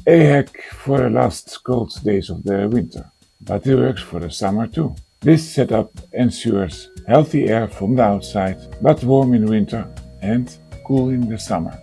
A hack for the last cold days of the winter, but it works for the summer too. This setup ensures healthy air from the outside, but warm in winter and cool in the summer.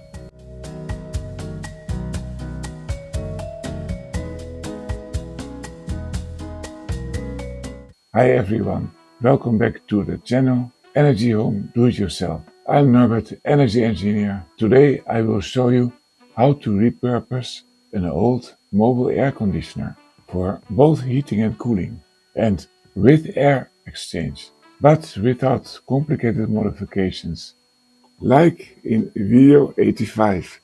Hi everyone, welcome back to the channel Energy Home Do It Yourself. I'm Norbert, energy engineer. Today I will show you how to repurpose an old mobile air conditioner for both heating and cooling, and with air exchange, but without complicated modifications, like in video 85.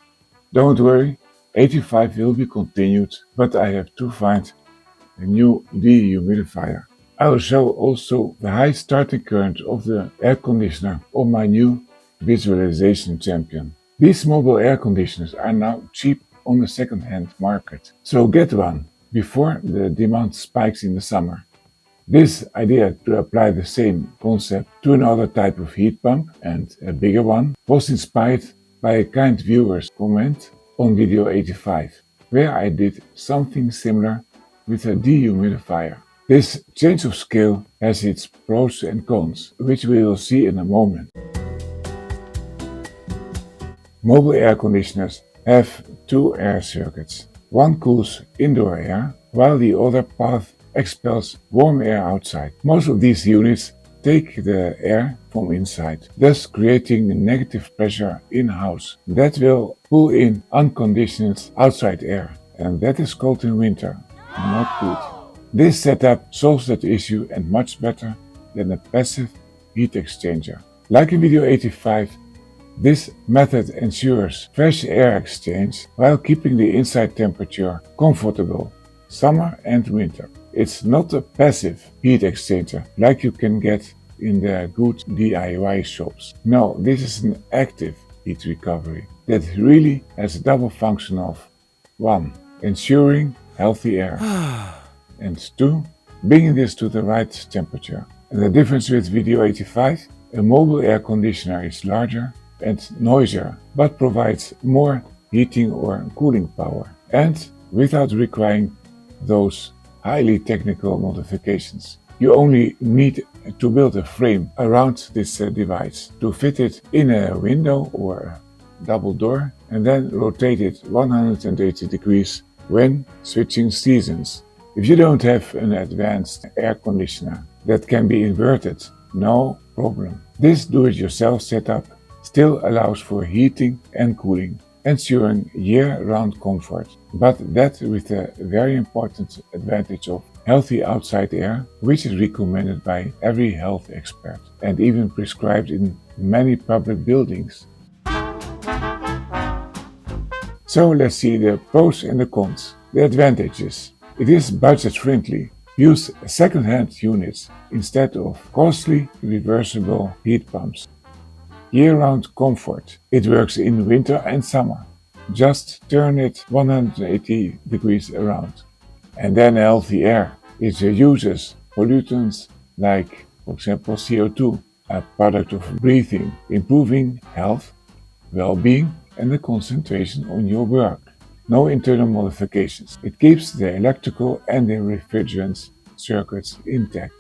Don't worry, 85 will be continued, but I have to find a new dehumidifier. I will show also the high starting current of the air conditioner on my new Visualization Champion. These mobile air conditioners are now cheap on the second-hand market, so get one before the demand spikes in the summer. This idea to apply the same concept to another type of heat pump, and a bigger one, was inspired by a kind viewer's comment on video 85, where I did something similar with a dehumidifier. This change of scale has its pros and cons, which we will see in a moment. Mobile air conditioners have two air circuits. One cools indoor air, while the other path expels warm air outside. Most of these units take the air from inside, thus creating negative pressure in-house that will pull in unconditioned outside air, and that is cold in winter, not good. This setup solves that issue and much better than a passive heat exchanger. Like in video 85, this method ensures fresh air exchange while keeping the inside temperature comfortable, summer and winter. It's not a passive heat exchanger like you can get in the good DIY shops. No, this is an active heat recovery that really has a double function of 1. Ensuring healthy air and 2. Bringing this to the right temperature. And the difference with video 85, a mobile air conditioner is larger and noisier, but provides more heating or cooling power, and without requiring those highly technical modifications. You only need to build a frame around this device to fit it in a window or a double door, and then rotate it 180 degrees when switching seasons. If you don't have an advanced air conditioner that can be inverted, no problem. This do-it-yourself setup still allows for heating and cooling, ensuring year-round comfort, but that with a very important advantage of healthy outside air, which is recommended by every health expert and even prescribed in many public buildings. So let's see the pros and the cons. The advantages. It is budget-friendly. Use second-hand units instead of costly reversible heat pumps. Year-round comfort. It works in winter and summer. Just turn it 180 degrees around. And then healthy air. It uses pollutants like, for example, CO2, a product of breathing, improving health, well-being and the concentration on your work. No internal modifications. It keeps the electrical and the refrigerant circuits intact.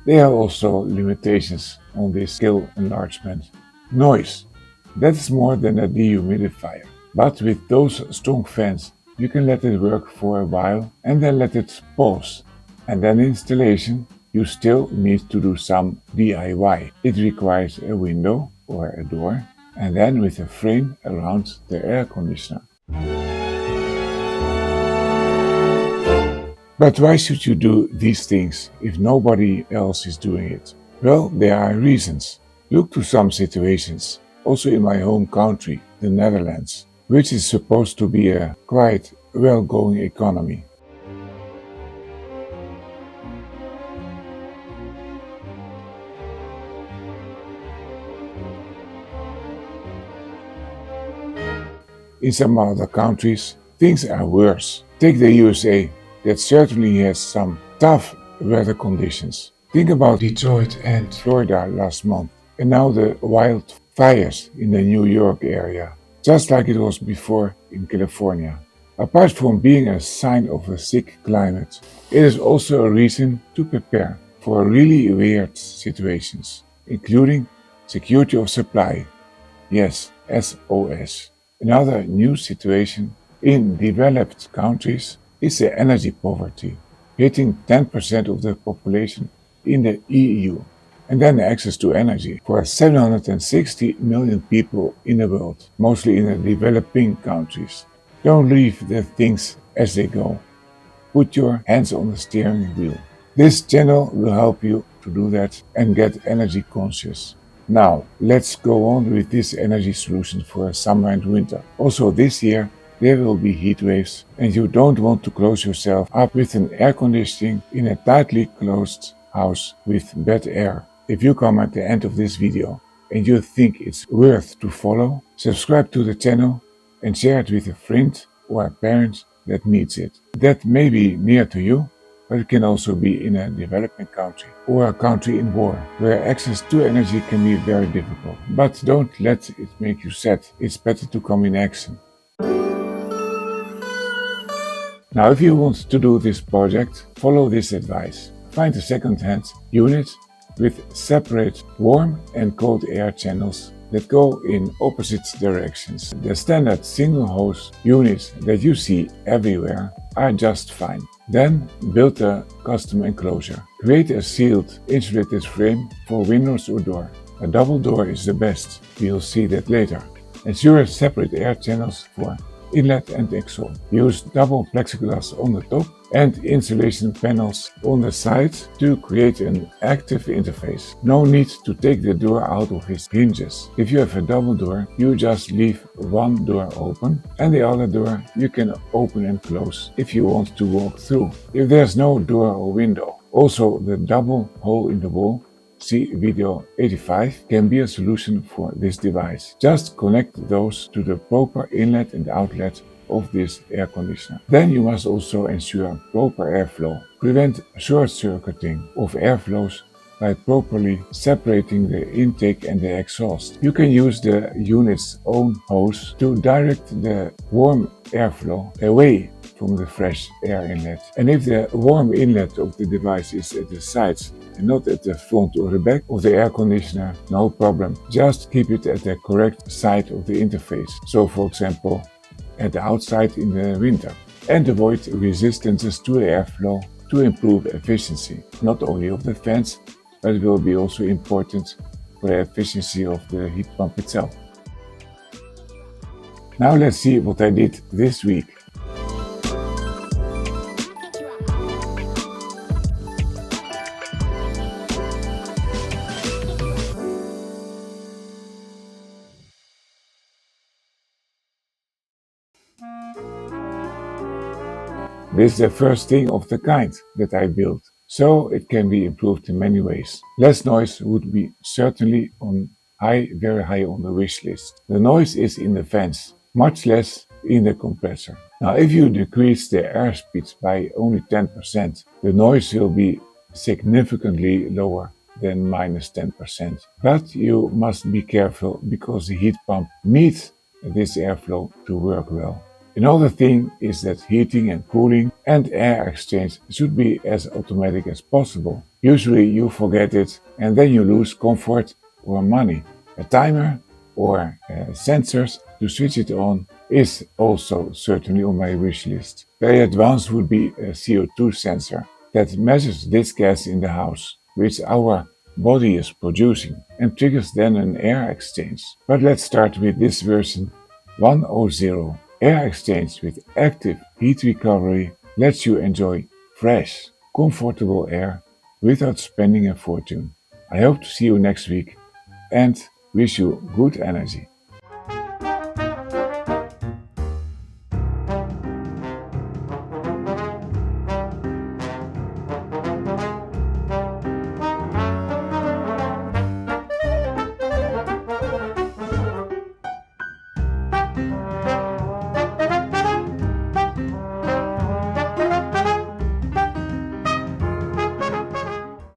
There are also limitations on this scale enlargement. Noise. That is more than a dehumidifier. But with those strong fans, you can let it work for a while and then let it pause. And then installation, you still need to do some DIY. It requires a window or a door, and then with a frame around the air conditioner. But why should you do these things if nobody else is doing it? Well, there are reasons. Look to some situations, also in my home country, the Netherlands, which is supposed to be a quite well-going economy. In some other countries, things are worse. Take the USA, that certainly has some tough weather conditions. Think about Detroit and Florida last month, and now the wildfires in the New York area, just like it was before in California. Apart from being a sign of a sick climate, it is also a reason to prepare for really weird situations, including security of supply. Yes, SOS. Another new situation in developed countries is the energy poverty, hitting 10% of the population in the EU, and then access to energy for 760 million people in the world, mostly in the developing countries. Don't leave the things as they go. Put your hands on the steering wheel. This channel will help you to do that and get energy conscious. Now, let's go on with this energy solution for summer and winter. Also this year, there will be heat waves and you don't want to close yourself up with an air conditioning in a tightly closed house with bad air. If you come at the end of this video and you think it's worth to follow, subscribe to the channel and share it with a friend or a parent that needs it. That may be near to you, but it can also be in a developing country or a country in war, where access to energy can be very difficult. But don't let it make you sad. It's better to come in action. Now, if you want to do this project, follow this advice. Find a second-hand unit with separate warm and cold air channels that go in opposite directions. The standard single hose units that you see everywhere are just fine. Then build a custom enclosure. Create a sealed insulated frame for windows or door. A double door is the best. We'll see that later. Ensure separate air channels for inlet and exhaust. Use double plexiglass on the top and insulation panels on the sides to create an active interface. No need to take the door out of its hinges. If you have a double door, you just leave one door open and the other door you can open and close if you want to walk through. If there's no door or window, also the double hole in the wall, see video 85, can be a solution for this device. Just connect those to the proper inlet and outlet of this air conditioner. Then you must also ensure proper airflow. Prevent short-circuiting of airflows by properly separating the intake and the exhaust. You can use the unit's own hose to direct the warm airflow away from the fresh air inlet. And if the warm inlet of the device is at the sides and not at the front or the back of the air conditioner, no problem. Just keep it at the correct side of the interface. So for example, at the outside in the winter. And avoid resistances to the airflow to improve efficiency, not only of the fans, but it will be also important for the efficiency of the heat pump itself. Now let's see what I did this week. This is the first thing of the kind that I built, so it can be improved in many ways. Less noise would be certainly very high on the wish list. The noise is in the fans, much less in the compressor. Now if you decrease the airspeed by only 10%, the noise will be significantly lower than minus 10%. But you must be careful because the heat pump needs this airflow to work well. Another thing is that heating and cooling and air exchange should be as automatic as possible. Usually you forget it and then you lose comfort or money. A timer or sensors to switch it on is also certainly on my wish list. Very advanced would be a CO2 sensor that measures this gas in the house, which our body is producing, and triggers then an air exchange. But let's start with this version 1.0. Air exchange with active heat recovery lets you enjoy fresh, comfortable air without spending a fortune. I hope to see you next week and wish you good energy.